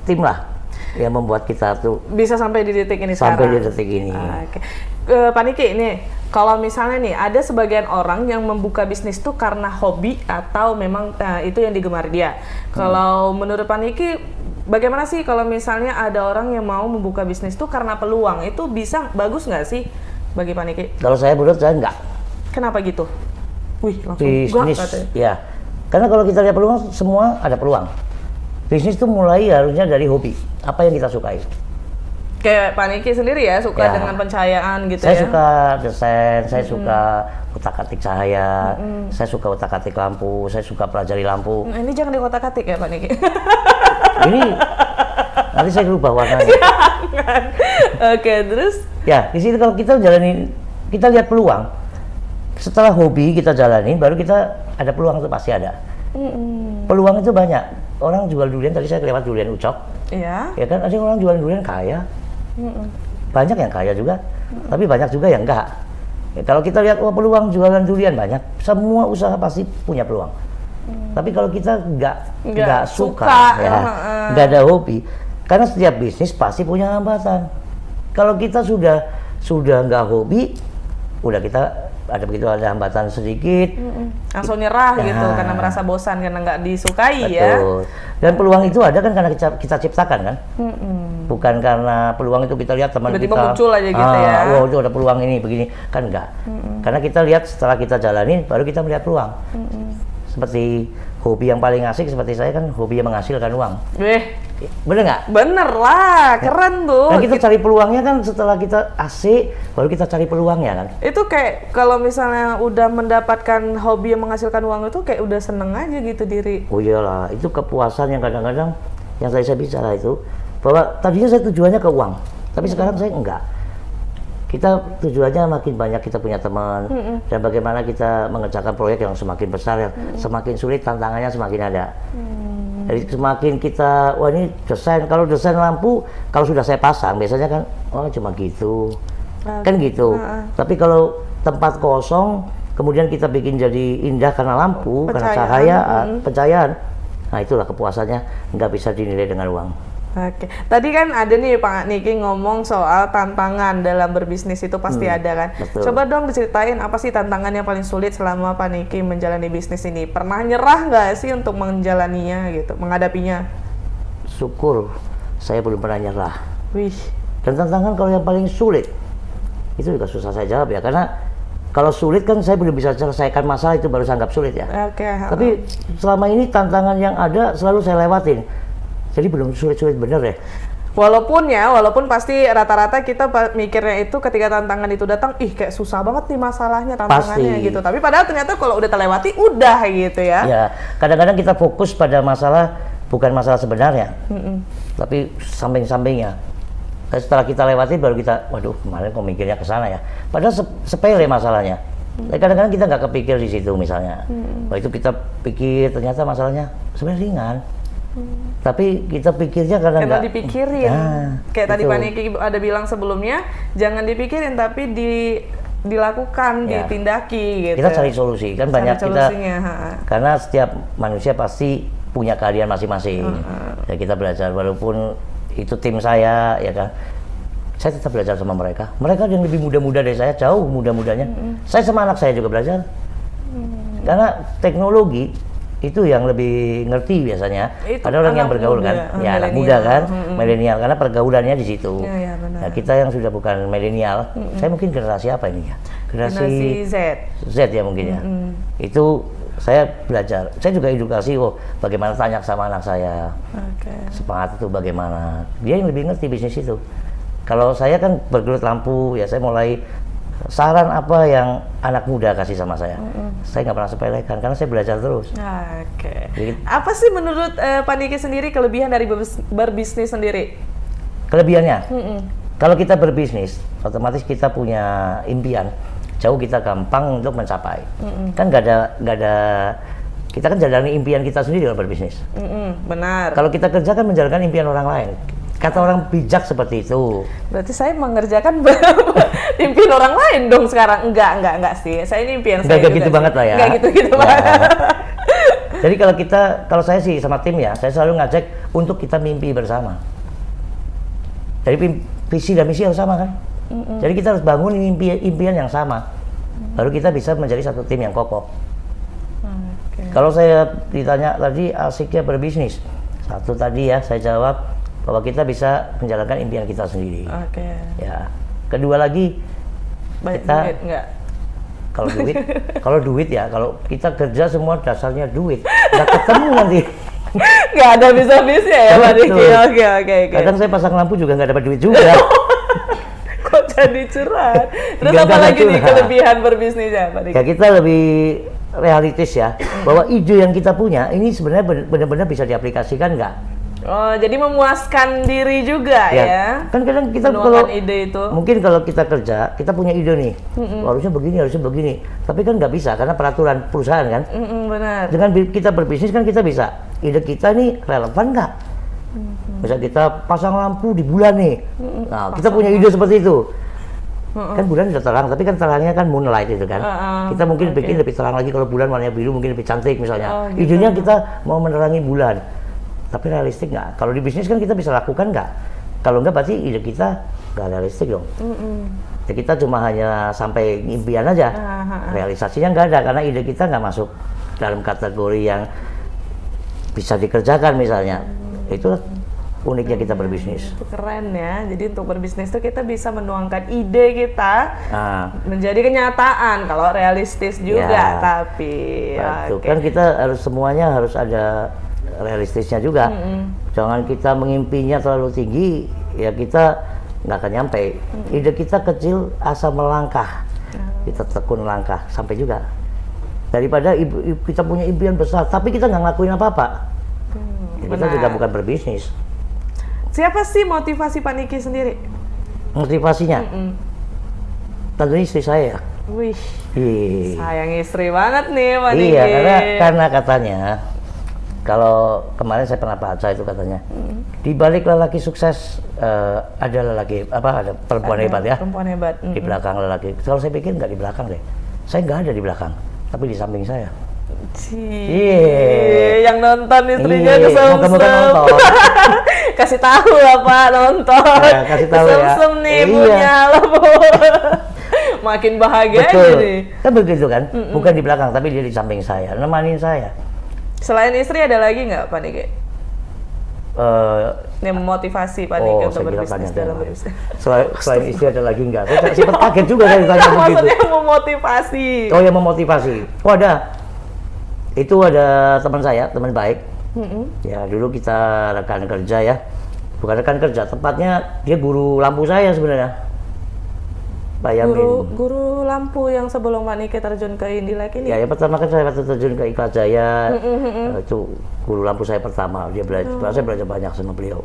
tim lah yang membuat kita tuh bisa sampai di titik ini sampai sekarang. di detik ini. Oke. Pak Niki, nih kalau misalnya nih ada sebagian orang yang membuka bisnis tuh karena hobi atau memang itu yang digemari dia. Kalau menurut Pak Niki, bagaimana sih kalau misalnya ada orang yang mau membuka bisnis tuh karena peluang, itu bisa bagus nggak sih bagi Pak Niki? Kalau menurut saya enggak. Kenapa gitu? Wih, langsung Bisnis, katanya. ya. Karena kalau kita lihat peluang, semua ada peluang. Bisnis itu mulai harusnya dari hobi. Apa yang kita sukai. Kayak Pak Niki sendiri ya, suka Ya. dengan pencahayaan gitu Saya ya? suka desain, saya suka utak-atik cahaya, saya suka utak-atik lampu, saya suka pelajari lampu. Ini jangan di kotak-katik ya Pak Niki? Ini nanti saya rubah warnanya. Oke, terus? Ya, di situ kalau kita jalanin, kita lihat peluang. Setelah hobi kita jalanin, baru kita ada peluang, itu pasti ada. Peluang itu banyak. Orang jual durian, tadi saya lewat durian Ucok. Iya. Ya kan, ada orang jual durian kaya. Banyak yang kaya juga, tapi banyak juga yang enggak. Ya, kalau kita lihat wah peluang jualan durian banyak, semua usaha pasti punya peluang. Tapi kalau kita nggak suka, ya, nggak ada hobi, karena setiap bisnis pasti punya hambatan. Kalau kita sudah nggak hobi, udah kita ada hambatan sedikit, Langsung nyerah gitu Nah. karena merasa bosan karena nggak disukai betul. ya. Dan peluang itu ada kan karena kita ciptakan kan, bukan karena peluang itu kita lihat teman Tiba-tiba kita, muncul aja gitu ya. Wah itu ada peluang ini begini, kan enggak. Karena kita lihat setelah kita jalanin, baru kita melihat peluang. Seperti hobi yang paling asik seperti saya kan hobi yang menghasilkan uang. Bener nggak? Bener lah, keren tuh. Nah kita cari peluangnya kan setelah kita asik, baru kita cari peluangnya kan. Itu kayak kalau misalnya udah mendapatkan hobi yang menghasilkan uang itu kayak udah seneng aja gitu diri. Oh iyalah, itu kepuasan yang kadang-kadang yang tadi saya bicara itu, bahwa tadinya saya tujuannya ke uang, tapi sekarang saya enggak. Kita tujuannya makin banyak kita punya teman, dan bagaimana kita mengerjakan proyek yang semakin besar, yang semakin sulit tantangannya semakin ada. Jadi semakin kita, wah ini desain, kalau desain lampu, kalau sudah saya pasang, biasanya kan, oh cuma gitu, kan gitu. Tapi kalau tempat kosong, kemudian kita bikin jadi indah karena lampu, karena cahaya, pencahayaan, nah itulah kepuasannya, nggak bisa dinilai dengan uang. Oke, tadi kan ada nih Pak Niki ngomong soal tantangan dalam berbisnis itu pasti ada kan. betul. Coba dong diceritain apa sih tantangan yang paling sulit selama Pak Niki menjalani bisnis ini? Pernah nyerah nggak sih untuk menjalaninya gitu, menghadapinya? Syukur saya belum pernah nyerah. Wih, Dan tantangan kalau yang paling sulit, itu juga susah saya jawab ya, karena kalau sulit kan saya belum bisa selesaikan masalah, itu baru saya anggap sulit ya. oke. Tapi selama ini tantangan yang ada selalu saya lewatin. Jadi belum sulit-sulit bener ya. Walaupun pasti rata-rata kita mikirnya itu ketika tantangan itu datang, ih kayak susah banget nih masalahnya, tantangannya Pasti. gitu. Tapi padahal ternyata kalau udah terlewati, udah gitu ya. Ya, kadang-kadang kita fokus pada masalah, bukan masalah sebenarnya, tapi samping-sampingnya. Dan setelah kita lewati baru kita, waduh kemarin kok mikirnya ke sana ya. Padahal sepele masalahnya. Tapi kadang-kadang kita nggak kepikir di situ misalnya. Wah itu kita pikir ternyata masalahnya sebenarnya ringan. Tapi kita pikirnya karena Karena dipikirin. Kayak tadi gitu. Pak Niki ada bilang sebelumnya, jangan dipikirin tapi dilakukan, Ya. ditindaki gitu. Kita cari solusi kan, banyak Cari kita solusinya, karena setiap manusia pasti punya keahlian masing-masing. Ya kita belajar, walaupun itu tim saya ya kan, saya tetap belajar sama mereka. Mereka yang lebih muda-muda dari saya, jauh muda-mudanya. Saya sama anak saya juga belajar. Karena teknologi itu yang lebih ngerti biasanya. Itu Ada orang yang anak bergaul muda, kan, ya anak muda milenial. kan, milenial, karena pergaulannya di situ. Iya, benar. Nah, kita yang sudah bukan milenial, saya mungkin generasi apa ini ya? Generasi Z. Z ya mungkin ya. Itu saya belajar, saya juga edukasi, bagaimana tanya sama anak saya, Oke. semangat itu bagaimana. Dia yang lebih ngerti bisnis itu. Kalau saya kan bergelut lampu, ya saya mulai saran apa yang anak muda kasih sama saya. Saya nggak pernah sepelekan karena saya belajar terus. Oke. Jadi- Apa sih menurut Pak Niki sendiri kelebihan dari berbisnis sendiri? Kelebihannya, kalau kita berbisnis, otomatis kita punya impian. Jauh kita gampang untuk mencapai. Kan nggak ada, kita kan jalani impian kita sendiri kalau berbisnis. Benar. Kalau kita kerja kan menjalankan impian orang lain. Kata orang bijak seperti itu. Berarti saya mengerjakan impian orang lain dong sekarang. Enggak sih. Saya ini impian saya Nggak juga gitu sih. banget lah ya. Nggak gitu-gitu Ya. banget. Jadi kalau saya sih sama tim ya, saya selalu ngajak untuk kita mimpi bersama. Jadi visi dan misi harus sama kan. Jadi kita harus bangun impian yang sama. Baru kita bisa menjadi satu tim yang kokoh. Oke. Kalau saya ditanya tadi asiknya berbisnis, satu tadi ya saya jawab bahwa kita bisa menjalankan impian kita sendiri. Oke. Ya. Kedua lagi, Banyak kita duit enggak? kalau duit ya, kalau kita kerja semua dasarnya duit, nggak ketemu nanti. Nggak ada bisa-bisnya ya Pak Niki. Betul. Oke. Kadang saya pasang lampu juga nggak dapat duit juga. Kok jadi curhat? Terus Nggak apa lagi nih curhat. kelebihan berbisnisnya Pak Niki? Ya kita lebih realistis ya, bahwa ide yang kita punya ini sebenarnya benar-benar bisa diaplikasikan nggak? Oh, jadi memuaskan diri juga ya? Kan kadang kita Menuangkan kalau ide itu. mungkin kalau kita kerja, kita punya ide nih, harusnya begini, tapi kan nggak bisa karena peraturan perusahaan kan. Benar. Dengan kita berbisnis kan kita bisa, ide kita nih relevan nggak? Bisa kita pasang lampu di bulan nih, nah kita punya ide seperti itu. Kan bulan udah terang, tapi kan terangnya kan moonlight itu kan. Kita mungkin bikin lebih terang lagi, kalau bulan warnanya biru mungkin lebih cantik misalnya. gitu. Idenya kita mau menerangi bulan, tapi realistik nggak? Kalau di bisnis kan kita bisa lakukan nggak? Kalau nggak berarti ide kita nggak realistik dong. Ya kita cuma hanya sampai impian aja, realisasinya nggak ada karena ide kita nggak masuk dalam kategori yang bisa dikerjakan misalnya. Itulah uniknya kita berbisnis. Itu keren ya. Jadi untuk berbisnis tuh kita bisa menuangkan ide kita Nah, menjadi kenyataan kalau realistis juga Ya. tapi Betul. oke. Kan kita semuanya harus ada realistisnya juga. Jangan kita mengimpinya terlalu tinggi, ya kita nggak akan nyampe. Ide kita kecil, asal melangkah, kita tekun langkah sampai juga. Daripada kita punya impian besar, tapi kita nggak ngelakuin apa-apa, ya kita benar. juga bukan berbisnis. Siapa sih motivasi Pak Niki sendiri? Motivasinya, tentunya istri saya. Wih, Ih. sayang istri banget nih Pak Niki. Iya, karena katanya kalau kemarin saya pernah baca itu katanya di balik lelaki sukses ada lelaki ada perempuan hebat ya. Perempuan hebat. Di belakang lelaki. Kalau saya pikir nggak di belakang deh. Saya nggak ada di belakang, tapi di samping saya. Yang nonton istrinya Iya, kesel-kesel. moga-moga nonton. Kasih tahu lah Pak nonton. Ya, kasih tahu ya. Kesem nih Iya. punya lah Bu. Makin bahagia aja Betul. nih. Kan begitu kan? Bukan di belakang, tapi dia di samping saya, nemanin saya. Selain istri ada lagi nggak Pak Niki? Yang memotivasi Pak Niki untuk saya kira berbisnis banyak dalam yang lain. berbisnis. Selain istri ada lagi enggak? Saya sempat kaget juga saya ditanya begitu. Maksudnya memotivasi. Oh, yang memotivasi. Oh, ada. Itu ada teman saya, teman baik. Ya, dulu kita rekan kerja ya. Bukan rekan kerja, tepatnya dia guru lampu saya sebenarnya. Pak Yamin. Guru lampu yang sebelum Pak Niki terjun ke Indilek ini. Ya, yang pertama kan saya waktu terjun ke Iklat Jaya. Itu guru lampu saya pertama. Dia belajar, saya belajar banyak sama beliau.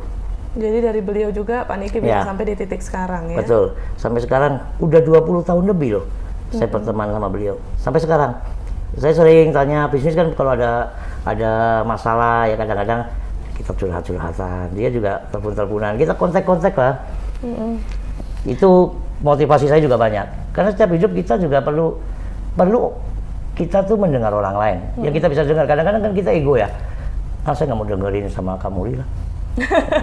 Jadi dari beliau juga Pak Niki bisa Ya. sampai di titik sekarang ya. Betul. Sampai sekarang udah 20 tahun lebih loh. Saya berteman sama beliau. Sampai sekarang. Saya sering tanya bisnis kan kalau ada masalah ya kadang-kadang kita curhat-curhatan. Dia juga telepon-teleponan. Kita kontak-kontak lah. Itu motivasi saya juga banyak. Karena setiap hidup kita juga perlu kita tuh mendengar orang lain. Yang kita bisa dengar. Kadang-kadang kan kita ego ya. Saya nggak mau dengerin sama kamu lah.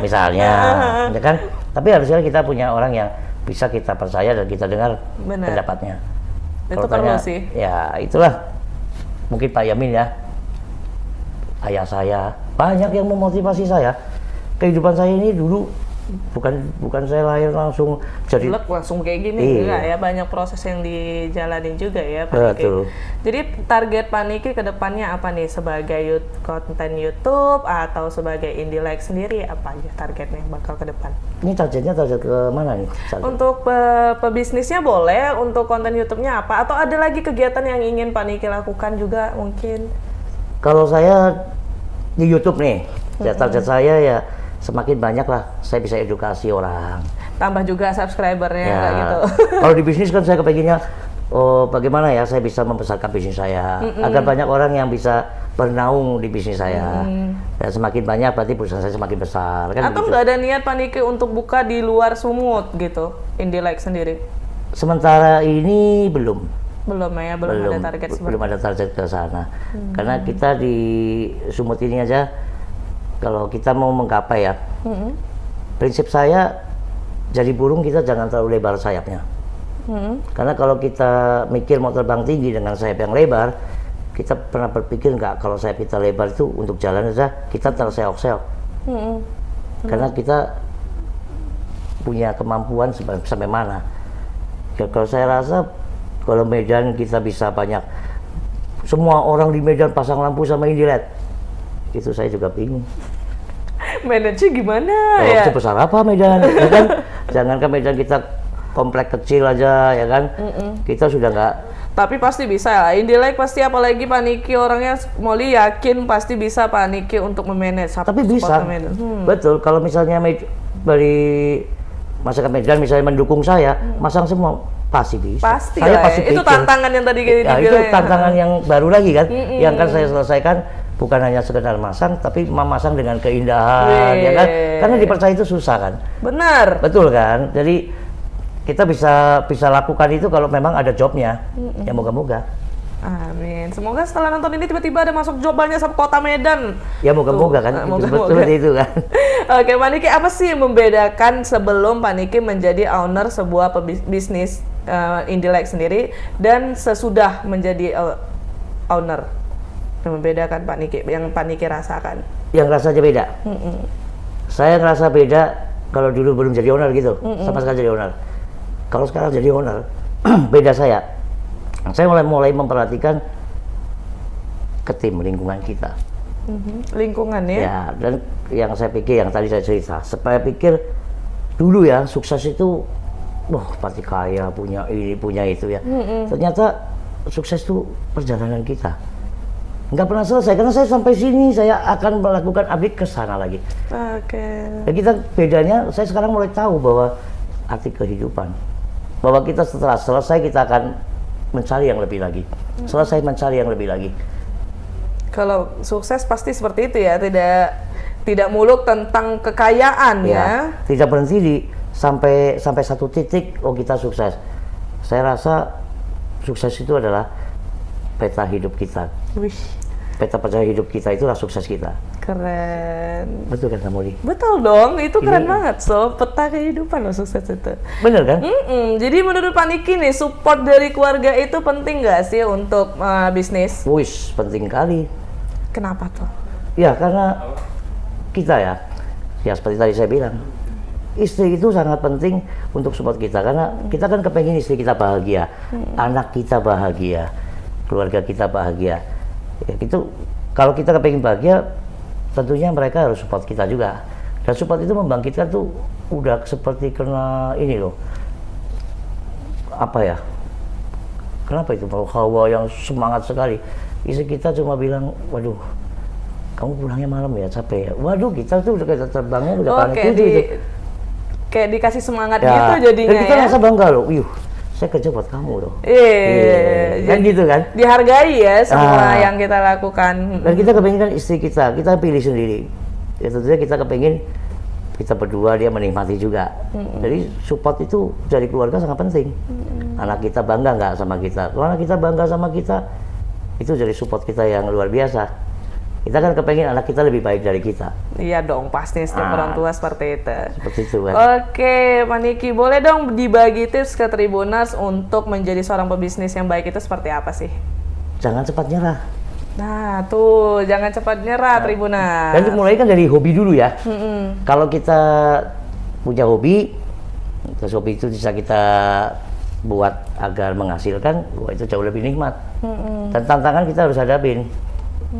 Misalnya, ya kan? Tapi harusnya kita punya orang yang bisa kita percaya dan kita dengar Benar. pendapatnya. Itu Kalau perlu tanya, sih. ya itulah. Mungkin Pak Yamin ya, ayah saya, banyak yang memotivasi saya. Kehidupan saya ini dulu bukan saya lahir langsung jadi. Lek langsung kayak gini Iya. enggak ya, banyak proses yang dijalanin juga ya Pak Niki. Betul. Jadi target Pak Niki ke depannya apa nih sebagai konten YouTube atau sebagai Indilek sendiri, apa aja targetnya yang bakal ke depan? Ini target ke mana nih? Untuk pebisnisnya boleh, untuk konten YouTube-nya apa? Atau ada lagi kegiatan yang ingin Pak Niki lakukan juga mungkin? Kalau saya di YouTube nih, ya target saya ya semakin banyak lah saya bisa edukasi orang. Tambah juga subscribernya Ya, kayak gitu. kalau di bisnis kan saya kepengennya, bagaimana ya saya bisa membesarkan bisnis saya agar banyak orang yang bisa bernaung di bisnis saya. Dan semakin banyak berarti perusahaan saya semakin besar. Kan Atau begitu. nggak ada niat Pak Niki untuk buka di luar Sumut gitu, Indilek sendiri? Sementara ini belum Belum ya, belum ada target seperti belum ada target ke sana. Karena kita di Sumut ini aja, kalau kita mau menggapai ya, prinsip saya jadi burung kita jangan terlalu lebar sayapnya. Karena kalau kita mikir mau terbang tinggi dengan sayap yang lebar, kita pernah berpikir nggak kalau sayap kita lebar itu untuk jalan aja kita terseok-seok. Karena kita punya kemampuan sampai mana. Ya, kalau saya rasa kalau Medan kita bisa banyak, semua orang di Medan pasang lampu sama Indilek, itu saya juga bingung. Manage gimana Oh, ya? sebesar apa Medan? Ya kan? Jangankan Medan kita komplek kecil aja ya kan? Kita sudah nggak. Tapi pasti bisa lah. Indilek pasti, apalagi Pak Niki orangnya Molly yakin pasti bisa Pak Niki untuk memanage. Tapi bisa. Betul. Kalau misalnya dari masyarakat Medan misalnya mendukung saya, masang semua pasti bisa. Pasti Saya lah. pasti Ya. Itu pikir. tantangan yang tadi kita Ya, itu tantangan yang baru lagi kan, yang kan saya selesaikan bukan hanya sekedar masang, tapi memasang dengan keindahan, ya kan? Karena dipercaya itu susah kan, Benar. betul kan? Jadi kita bisa lakukan itu kalau memang ada jobnya, ya moga-moga. Amin. Semoga setelah nonton ini tiba-tiba ada masuk job banyak sama Kota Medan. Ya moga-moga kan, itu moga-moga. seperti itu kan. Oke, Pak Niki, apa sih yang membedakan sebelum Pak Niki menjadi owner sebuah bisnis Indilek sendiri dan sesudah menjadi owner? Yang membedakan Pak Niki, yang Pak Niki rasakan? Yang rasanya beda. Saya ngerasa beda kalau dulu belum jadi owner gitu, sama sekali jadi owner. Kalau sekarang jadi owner, beda saya. Saya mulai memperhatikan ke tim lingkungan kita. Lingkungan ya? Ya, dan yang saya pikir, yang tadi saya cerita, supaya pikir dulu ya, sukses itu, wah pasti kaya, punya ini, punya itu ya. Ternyata sukses itu perjalanan kita. Nggak pernah selesai, karena saya sampai sini, saya akan melakukan update ke sana lagi. Oke. Dan kita bedanya, saya sekarang mulai tahu bahwa arti kehidupan. Bahwa kita setelah selesai, kita akan mencari yang lebih lagi. Selesai mencari yang lebih lagi. Kalau sukses pasti seperti itu ya, tidak muluk tentang kekayaan ya. Tidak berhenti di sampai satu titik, oh kita sukses. Saya rasa sukses itu adalah peta hidup kita. Wih. peta perjalanan hidup kita itulah sukses kita. Keren. Betul kan Kak Molly? Betul dong, itu keren Ini- banget so, peta kehidupan loh sukses itu. Bener kan? Jadi menurut Pak Niki nih, support dari keluarga itu penting nggak sih untuk bisnis? Wis, penting kali. Kenapa tuh? Ya karena kita ya seperti tadi saya bilang, istri itu sangat penting untuk support kita karena kita kan kepengen istri kita bahagia, anak kita bahagia, keluarga kita bahagia. Ya, itu kalau kita kepengen bahagia, tentunya mereka harus support kita juga. Dan support itu membangkitkan tuh udah seperti kena ini loh, apa ya? Kenapa itu kalau Hawa yang semangat sekali, istri kita cuma bilang, waduh, kamu pulangnya malam ya, capek ya. Waduh, kita tuh udah kayak terbangnya udah panik gitu. Kayak dikasih semangat Ya, gitu jadinya dan kita ya. merasa bangga loh, saya kerja buat kamu loh. Iya, Kan gitu kan. dihargai ya semua yang kita lakukan. Dan kita kepengen kan istri kita pilih sendiri. Ya tentunya kita kepengen kita berdua dia menikmati juga. Jadi support itu dari keluarga sangat penting. Anak kita bangga nggak sama kita? Kalau anak kita bangga sama kita, itu jadi support kita yang luar biasa. Kita kan kepengen anak kita lebih baik dari kita. Iya dong, pasti setiap orang tua seperti itu. Seperti itu kan. Oke, Pak Niki, boleh dong dibagi tips ke Tribuners untuk menjadi seorang pebisnis yang baik itu seperti apa sih? Jangan cepat nyerah. Nah, tuh, jangan cepat nyerah, Tribuners. Dan mulai kan dari hobi dulu ya. Kalau kita punya hobi, terus hobi itu bisa kita buat agar menghasilkan, wah itu jauh lebih nikmat. Dan tantangan kita harus hadapin.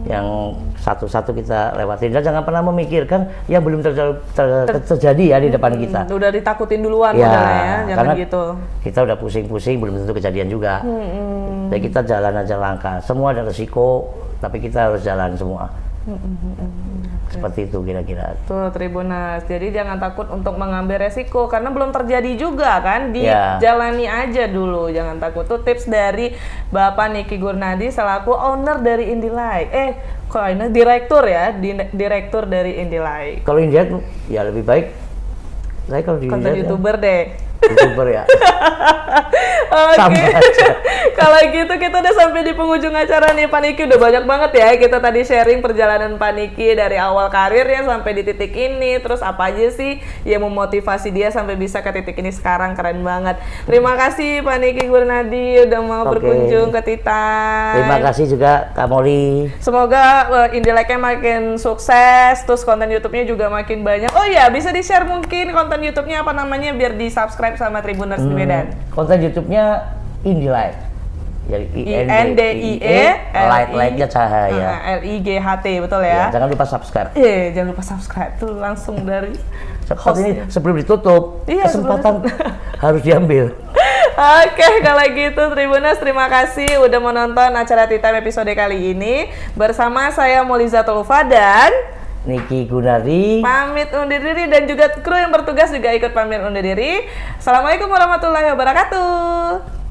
Yang satu-satu kita lewatin, dan jangan pernah memikirkan yang belum terjadi ya di depan kita. Udah ditakutin duluan Ya, modalnya ya, jangan karena gitu. kita udah pusing-pusing belum tentu kejadian juga. Jadi kita jalan aja langkah. Semua ada resiko, tapi kita harus jalan semua. Seperti itu kira-kira. Tuh Tribuners, jadi jangan takut untuk mengambil resiko karena belum terjadi juga kan, Ya. dijalani aja dulu, jangan takut. Tuh tips dari Bapak Niki Gurnadi selaku owner dari Indilight. Kok ini direktur ya, direktur dari Indilight. Kalau India ya lebih baik saya kalau di Konten India YouTuber deh. YouTuber ya. Oke, Sama aja. kalau gitu kita udah sampai di penghujung acara nih Pak Niki. Udah banyak banget ya kita tadi sharing perjalanan Pak Niki dari awal karirnya sampai di titik ini. Terus apa aja sih yang memotivasi dia sampai bisa ke titik ini sekarang, keren banget. Terima kasih Pak Niki Gurnadi udah mau Oke. berkunjung ke Tita. Terima kasih juga Kak Molly. Semoga Indilike-nya makin sukses, terus konten YouTube-nya juga makin banyak. Oh iya, bisa di-share mungkin konten YouTube-nya apa namanya biar di-subscribe sama Tribuners di Medan. Konten YouTube-nya Indilight. Jadi INDIE Light-lightnya cahaya. LIGHT, betul Ya, ya? jangan lupa subscribe. Jangan lupa subscribe tuh langsung dari Cepat ini sebelum ditutup, Iya, kesempatan harus diambil. Oke, kalau gitu Tribuners, terima kasih udah menonton acara Tea Time episode kali ini. Bersama saya Molizatul Ufa dan Niki Gunari. pamit undur diri, dan juga kru yang bertugas juga ikut pamit undur diri. Assalamualaikum warahmatullahi wabarakatuh.